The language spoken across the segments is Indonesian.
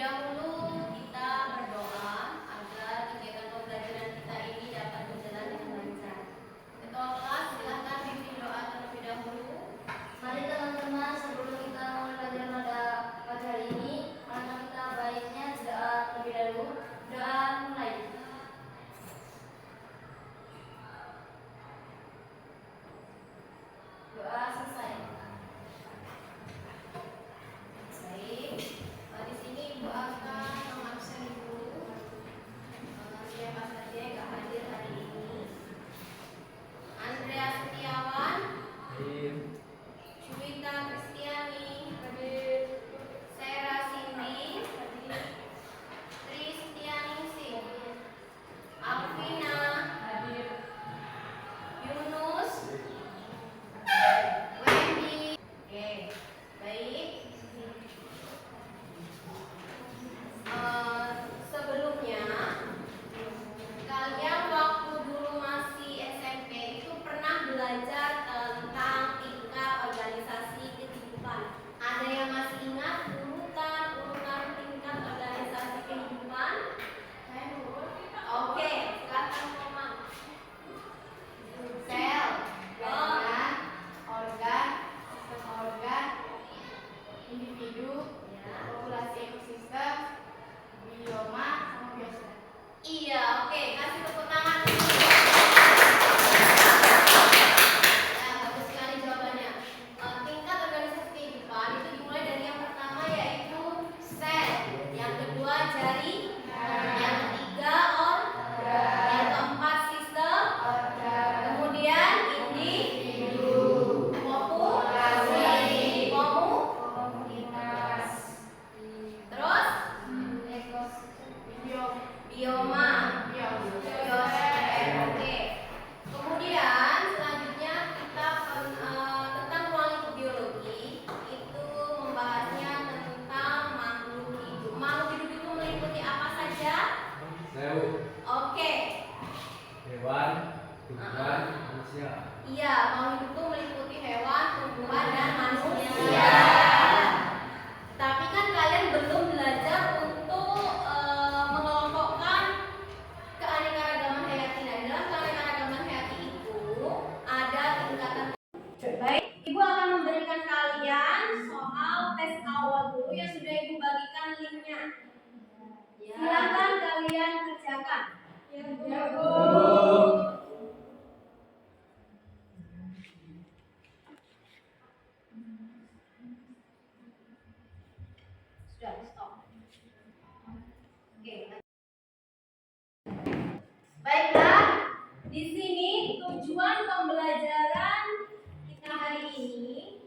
dahulu kita berdoa agar kegiatan pembelajaran kita ini dapat berjalan dengan lancar. Ketua kelas, silahkan pimpin doa terlebih dahulu. Mari teman-teman, sebelum kita mulai pelajaran pada hari ini, maka kita baiknya doa terlebih dahulu. Doa mulai. Doa selesai. Baik, di sini Ibu akan mengabsen dulu siapa saja yang gak hadir hari ini. Andrea Setiawan, Juwita Kristiani, Sarah Cindy, Tristianingsih, Alvina, Yunus, Wendy. Oke, baik. Sebelumnya kalian waktu dulu masih SMP itu pernah belajar tentang tingkat organisasi kehidupan. Ada yang masih ingat urutan tingkat organisasi kehidupan? Oke, silakan ngomong. Sel, jaringan, organ, sistem organ, individu, populasi ekosistem, bioma, sama biosfer. Iya, oke, kasih tepuk tangan. Ya, bagus sekali jawabannya. Tingkat organisasi kehidupan itu dimulai dari yang pertama yaitu sel, yang kedua jaringan, yang ketiga organ, yang keempat sistem, kemudian individu, populasi, Komunitas, terus bioma, biosfer. Oke. Kemudian selanjutnya kita tentang ruang lingkup biologi itu membahasnya tentang makhluk hidup. Makhluk hidup itu meliputi apa saja? Oke. Hewan, tumbuhan, manusia. Iya, makhluk hidup itu meliputi hewan, tumbuhan, dan manusia. Tapi kan kalian belum belajar untuk mengelompokkan keanekaragaman hayati. Nah, dalam keanekaragaman hayati itu ada tingkatan. Baik, Ibu akan memberikan kalian soal tes awal dulu yang sudah Ibu bagikan linknya. Silakan kalian kerjakan. Ya, Bu. Sudah, stop. Oke. Baiklah, di sini tujuan pembelajaran kita hari ini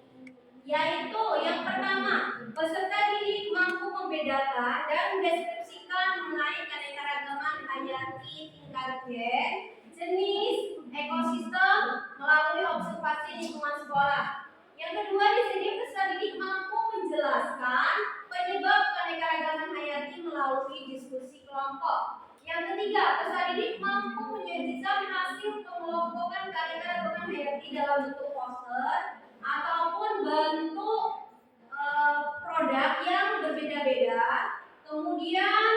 yaitu yang pertama, peserta didik mampu membedakan dan mendeskripsikan mengenai keanekaragaman hayati tingkat gen, jenis, ekosistem melalui observasi lingkungan sekolah. Yang kedua, di sini peserta didik mampu menjelaskan penyebab keanekaragaman hayati melalui diskusi kelompok. Yang ketiga, peserta didik mampu menyajikan hasil pengelompokan keanekaragaman hayati dalam bentuk poster ataupun bentuk produk yang berbeda-beda. Kemudian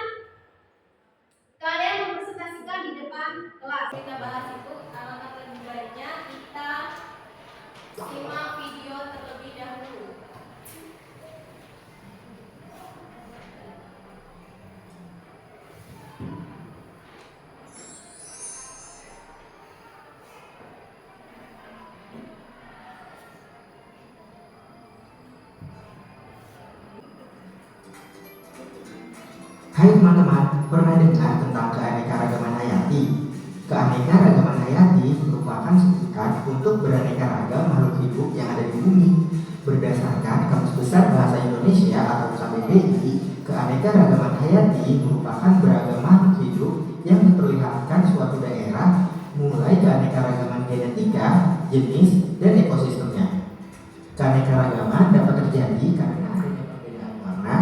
kalian mempresentasikan di depan kelas. Kita bahas itu, alangkah lebih baiknya kita simak video terlebih dahulu. Hai teman-teman, pernah dengar tentang keanekaragaman hayati? Keanekaragaman hayati merupakan sebutan untuk beraneka ragam makhluk hidup yang ada di bumi. Berdasarkan Kamus Besar Bahasa Indonesia atau KBBI, keanekaragaman hayati merupakan beragam makhluk hidup yang memperlihatkan suatu daerah, mulai keanekaragaman genetika, jenis, dan ekosistemnya. Keanekaragaman dapat terjadi karena adanya perbedaan warna,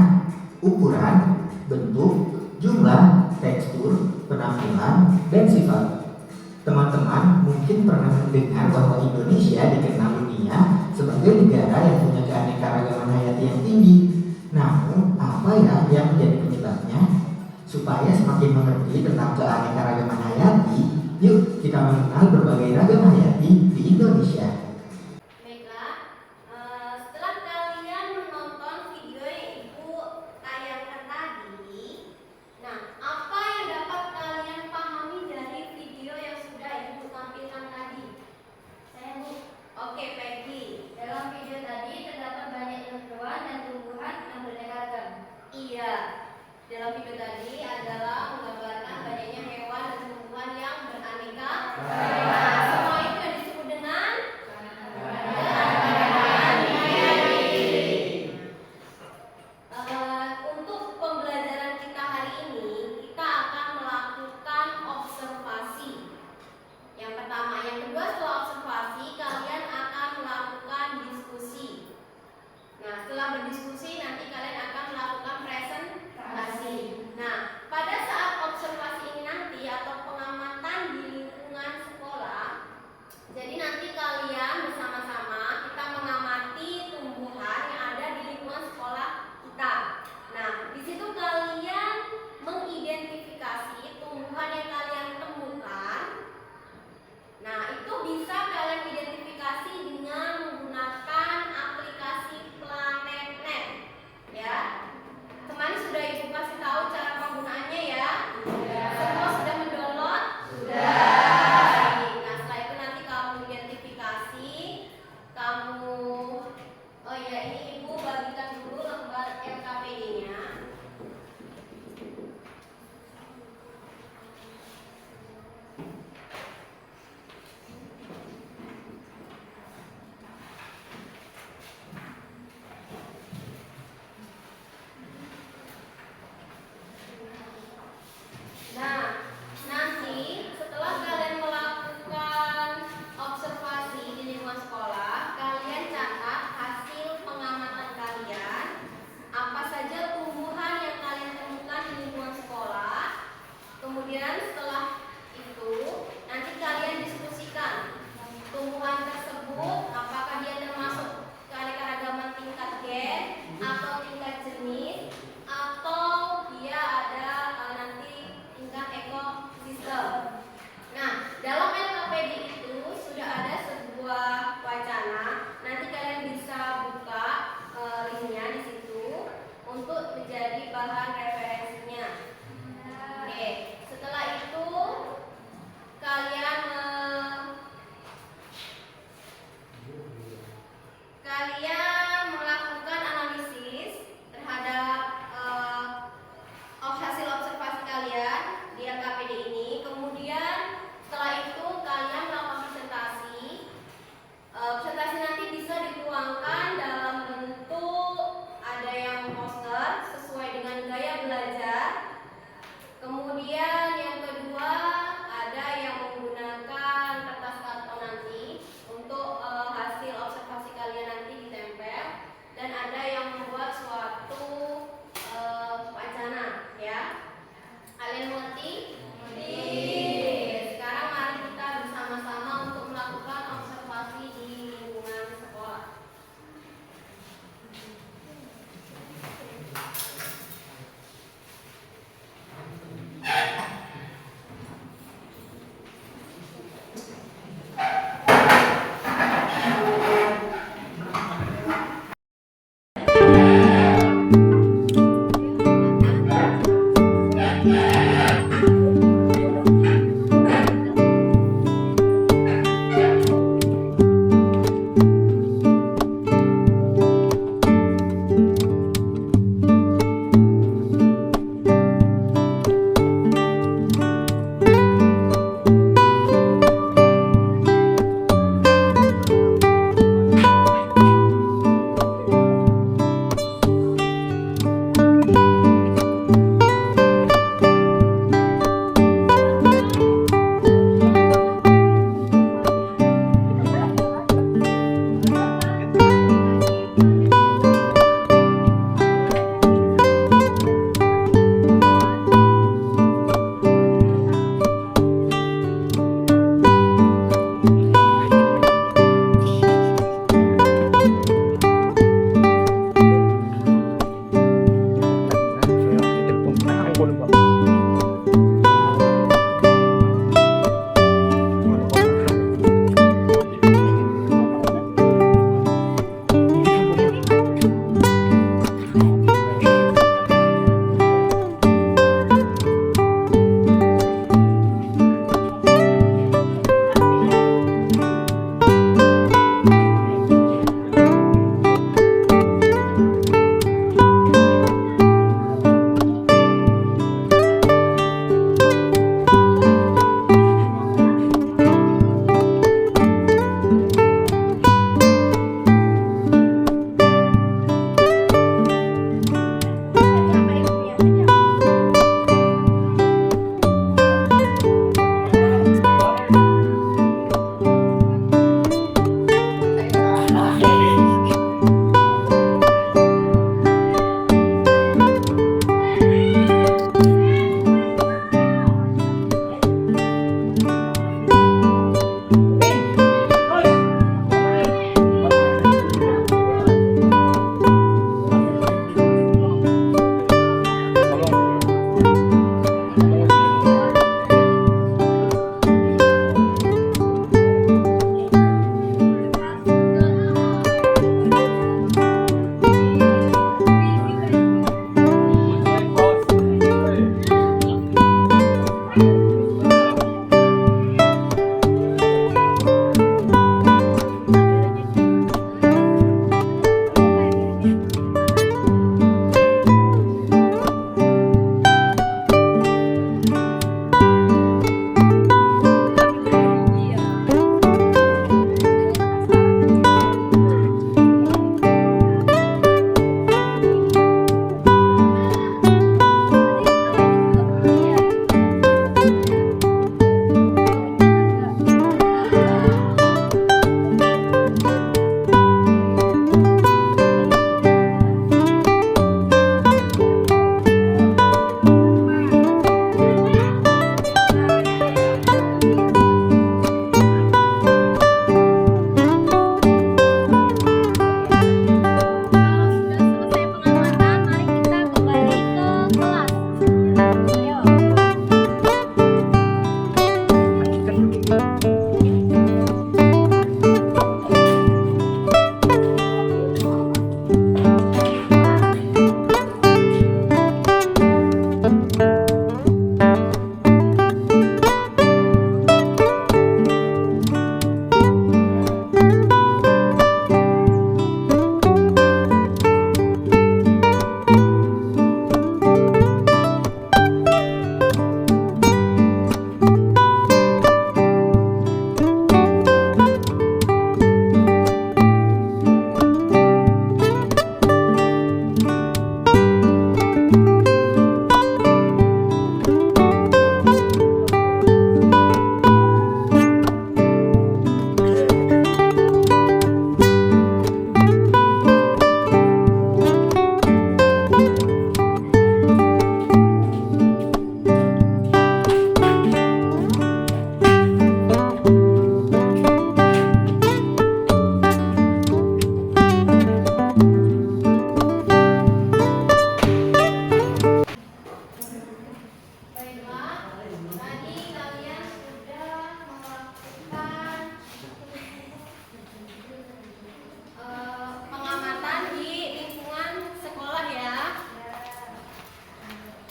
ukuran, bentuk, jumlah, tekstur, penampilan, dan sifat. Teman-teman mungkin pernah mendengar bahwa Indonesia dikenal dunia sebagai negara yang punya keanekaragaman hayati yang tinggi. Namun, apa ya yang menjadi Supaya semakin mengerti tentang keanekaragaman hayati, yuk kita mengenal berbagai ragam hayati di Indonesia. Baiklah, setelah kalian menonton video yang Ibu tayangkan tadi, nah apa yang dapat kalian pahami dari video yang sudah Ibu tampilkan tadi? Saya Bu, Oke, Peggy. dalam video tadi terdapat banyak hewan dan tumbuhan yang beraneka ragam. Iya, dalam video tadi adalah menggambarkan banyaknya hewan dan tumbuhan yang beraneka ragam. Semua itu yang disebut dengan untuk pembelajaran kita hari ini, kita akan melakukan observasi. Yang pertama, yang kedua setelah observasi, kalian akan melakukan diskusi. Nah, setelah berdiskusi nanti kalian akan melakukan presentasi. Nah, pada saat observasi ini nanti atau pengamatan di lingkungan sekolah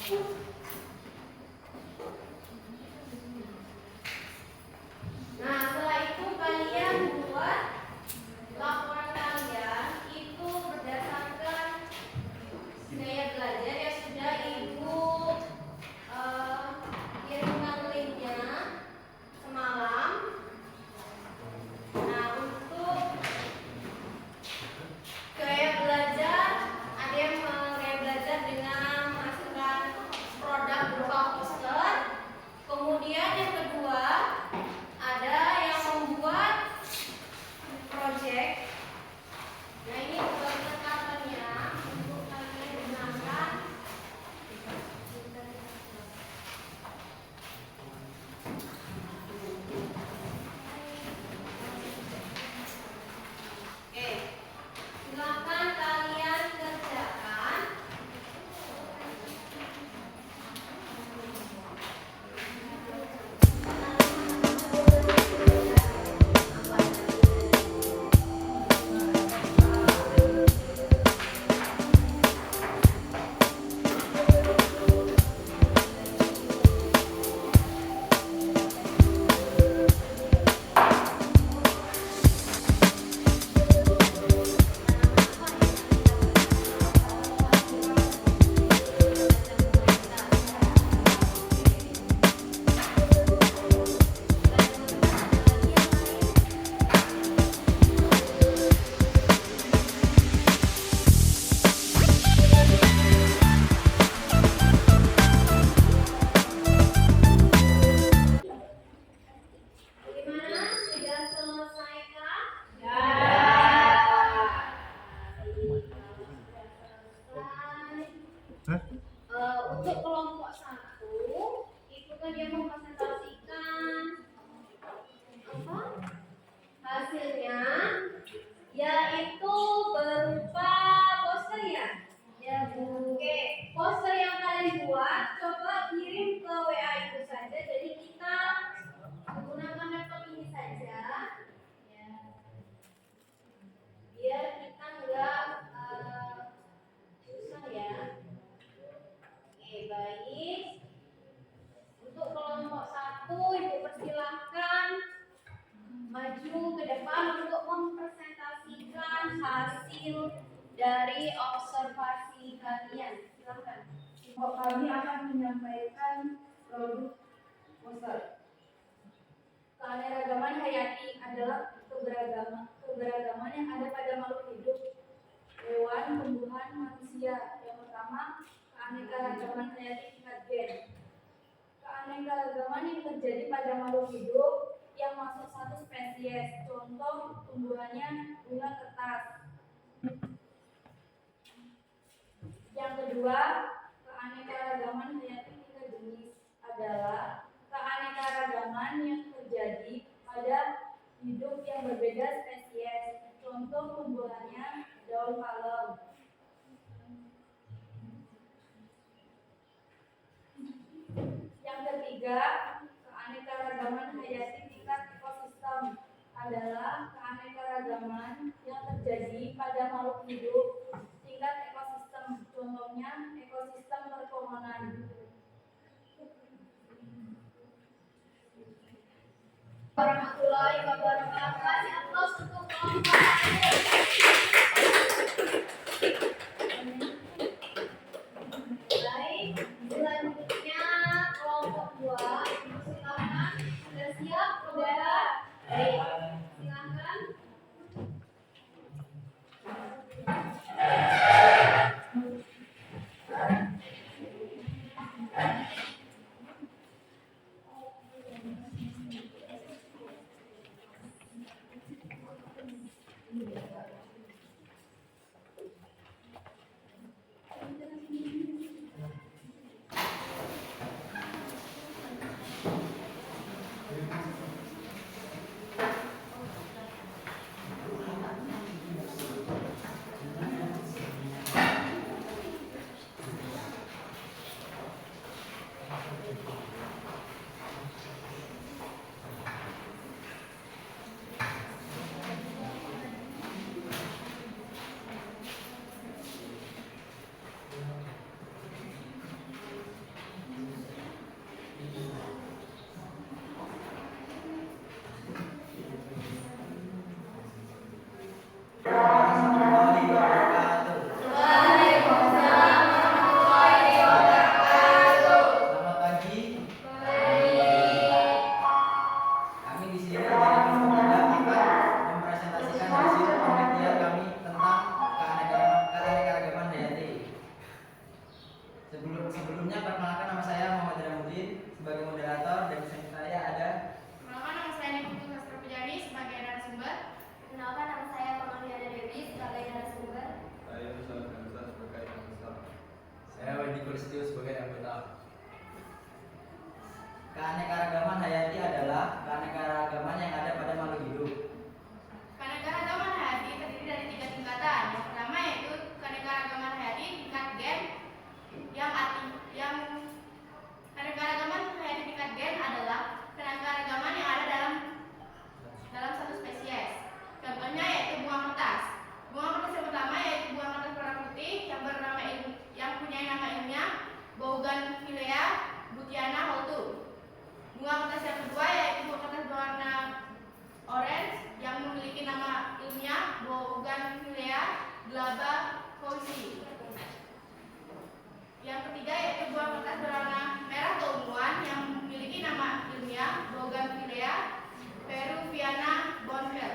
Nah, setelah itu kalian buat laporan kalian itu berdasarkan gaya belajar yang sudah ibu kirimkan linknya semalam. Nah, untuk gaya belajar ada yang gaya belajar dengan menghasilkan produk berupa poster. Kemudian yang kedua ada yang membuat project. Nah, ini pendekatannya untuk kalian gunakan. Oke, silakan kalian kerjakan. Gimana? Sudah selesaikah? Ya. Untuk kelompok 1 itu kan dia mempresentasikan apa? Hasilnya yaitu berupa poster ya? Ya, Bu. Oke, poster yang kalian buat coba kirim ke WA itu saja. Jadi kita menggunakan laptop ini saja, ya, biar kita enggak susah ya. Oke, baik. Untuk kelompok 1, Ibu persilahkan maju ke depan untuk mempresentasikan hasil dari observasi kalian. Silakan. Kami akan menyampaikan produk poster. Keanekaragaman hayati adalah keberagaman yang ada pada makhluk hidup, hewan, tumbuhan, manusia. Yang pertama, keanekaragaman hayati tingkat gen. Keanekaragaman yang terjadi pada makhluk hidup yang masuk satu spesies. Contoh tumbuhannya bunga kertas. Yang kedua, keanekaragaman hayati tingkat jenis adalah keanekaragaman yang terjadi pada hidup yang berbeda spesies. Contoh tumbuhannya daun palem. Yang ketiga, keanekaragaman hayati tingkat ekosistem adalah keanekaragaman yang terjadi pada makhluk hidup tingkat ekosistem. Contohnya ekosistem perkebunan. Warahmatullahi wabarakatuh. Aplaus untuk kelompok 1. Baik, selanjutnya kelompok 2. Silakan. Sudah siap? Sudah. Baik, silakan. Sebelumnya perkenalkan, nama saya Muhammad Ramudin sebagai moderator, dan di samping saya ada. Perkenalkan, nama saya Niputu Sastra Pujani sebagai narasumber. Kenalkan, nama saya Pamaliana Dewi sebagai narasumber. Saya Nusal Kansa sebagai anggota. Saya Wendy Kulistio sebagai anggota. Keanekaragaman hayati adalah keanekaragaman yang ada pada makhluk hidup. Keanekaragaman hayati terdiri dari 3 tingkatan. Yang pertama yaitu keanekaragaman hayati tingkat gen, yang keanekaragaman hayati tingkat gen adalah keanekaragaman yang ada dalam satu spesies. Contohnya yaitu bunga kertas. Bunga kertas yang pertama yaitu bunga kertas warna putih yang punya nama ilmiah Bougainvillea butiana Holtu. Bunga kertas yang kedua yaitu bunga kertas berwarna orange yang memiliki nama ilmiah Bougainvillea glabra Foucault. Yang ketiga yaitu bunga kertas berwarna merah keunguan yang memiliki nama ilmiah Bougainvillea peruviana Bonfil.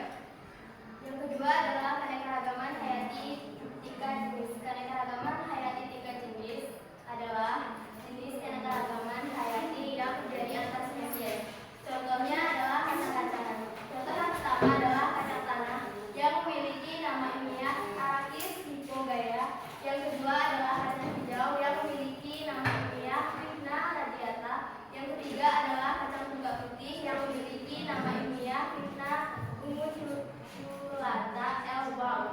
Yang kedua adalah keanekaragaman hayati tingkat jenis. Keanekaragaman hayati tingkat jenis adalah jenis keanekaragaman hayati yang terjadi antar spesies. Contohnya adalah kacang-kacangan. Contoh yang pertama adalah kacang tanah yang memiliki nama ilmiah Arachis hypogea. Yang kedua adalah kacang hijau yang memiliki nama ilmiah Vigna radiata. Yang ketiga adalah kacang tunggak putih yang memiliki nama ilmiah Vigna unguiculata L. Baum.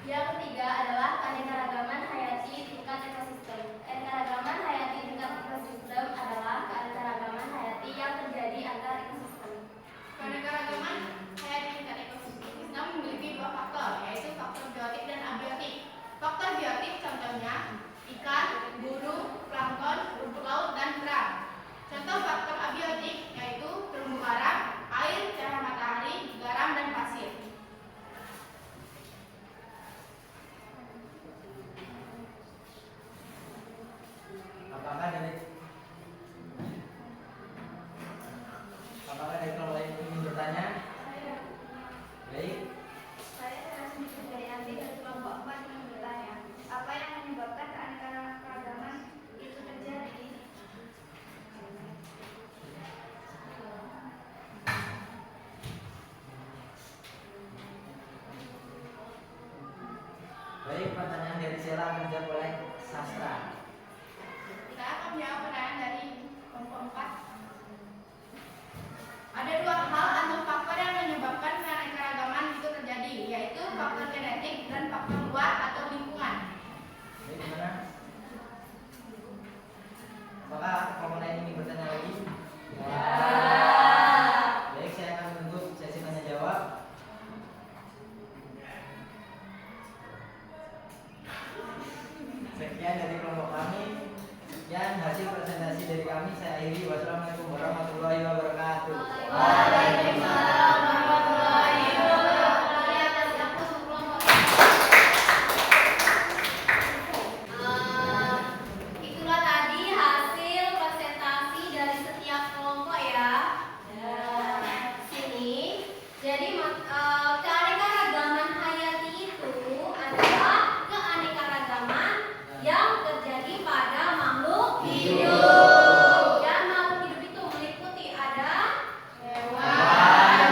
Yang ketiga adalah keanekaragaman hayati tingkat ekosistem. Keanekaragaman hayati tingkat ekosistem adalah keanekaragaman hayati yang terjadi antar ekosistem. Keanekaragaman hayati tingkat ekosistem memiliki 2 faktor, yaitu faktor biotik dan abiotik. Faktor biotik contohnya ikan, burung, plankton, rumput laut, dan kerang. Contoh faktor abiotik yaitu terumbu karang, air, cahaya matahari, garam, dan pasir. Apakah dari kelompok lain ingin bertanya? Baik. Saya narasumber dari Andi dari kelompok 4 ingin bertanya, apa yang menyebabkan keanekaragaman itu terjadi? Baik, pertanyaan dari Sela akan dijawab oleh Sastra. Saya akan menjawab pertanyaan dari kelompok 4. Ada 2 hal atau faktor yang menyebabkan keanekaragaman itu terjadi, yaitu faktor genetik dan faktor luar atau lingkungan. Baik, gimana? Apakah kelompok lain ingin bertanya lagi? Baik, saya akan menutup sesi tanya jawab. Sekian dari kelompok kami. Sekian hasil presentasi dari kami. Saya akhiri. Wassalamualaikum warahmatullahi wabarakatuh. Waalaikumsalam warahmatullahi wabarakatuh. Atas waktu kelompok. Itulah tadi hasil presentasi dari setiap kelompok ya. Sini. Jadi keanekaragaman hayati itu adalah keanekaragaman yang terjadi pada makhluk hidup. Dan makhluk hidup itu meliputi ada hewan,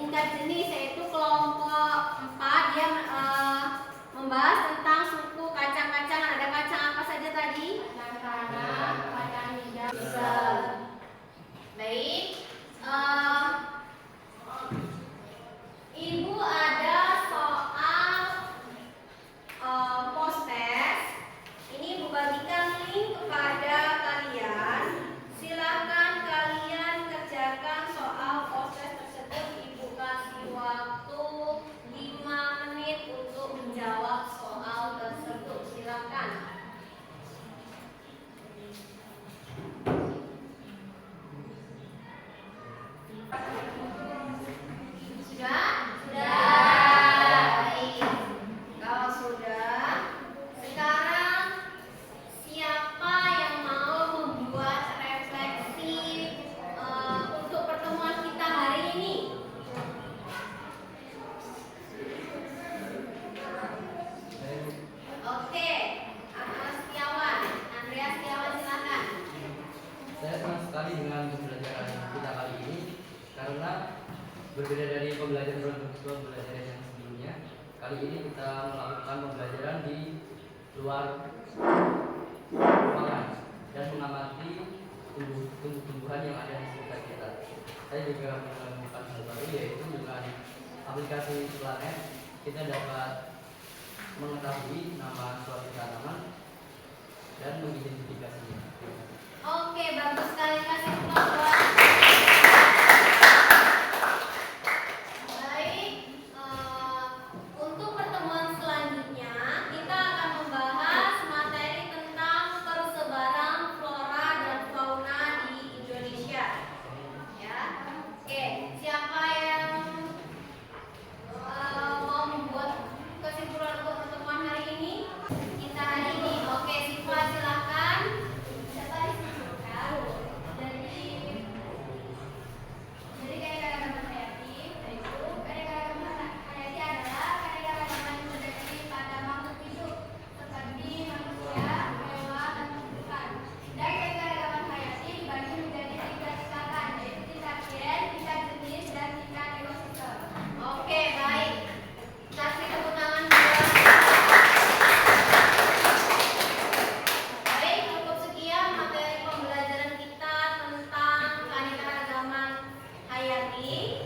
tingkat jenis, yaitu kelompok 4 dia membahas tentang suku kacang-kacangan. Ada kacang apa saja tadi? Kacang tanah, kacang hijau. Baik. Ibu ada soal post-test. Ini Ibu bagikan link kepada kalian. Silakan kalian kerjakan soal post-test tersebut. Ibu kasih waktu 5 menit untuk menjawab soal tersebut. Silakan. Sudah? Baik. Kalau sudah, sekarang siapa yang mau membuat refleksi untuk pertemuan kita hari ini? Oke, Andreas Setiawan silakan. Saya senang sekali dengan pembelajaran kita kali ini karena berbeda dari pembelajaran yang sebelumnya. Kali ini kita melakukan pembelajaran di luar ruangan dan mengamati tumbuh-tumbuhan yang ada di sekitar kita. Saya juga menemukan hal baru, yaitu dengan aplikasi Planet kita dapat mengetahui nama suatu tanaman dan mengidentifikasinya. Oke, bagus sekali, kasih aplaus buat. Baik, untuk pertemuan selanjutnya kita akan membahas materi tentang persebaran flora dan fauna di Indonesia. Ya, oke, siapa yang mau membuat kesimpulan untuk pertemuan hari ini? Kita hari ini, oke, Siva silakan. Siapa disimpulkan dari keanekaragaman hayati, yaitu keanekaragaman hayati adalah keanekaragaman yang terjadi pada makhluk hidup seperti manusia, hewan, dan tumbuhan. Dan keanekaragaman hayati dibagi menjadi 3 tingkatan, yaitu tingkat gen, tingkat jenis, dan tingkat ekosistem. Oke, baik. Kasih tepuk tangan buat. Baik, cukup sekian materi pembelajaran kita tentang keanekaragaman hayati.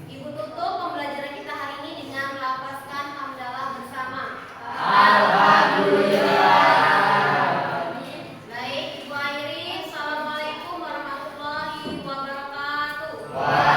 Ibu tutup pembelajaran kita hari ini dengan melafazkan hamdalah bersama. Baik, Ibu Airin, assalamualaikum warahmatullahi wabarakatuh.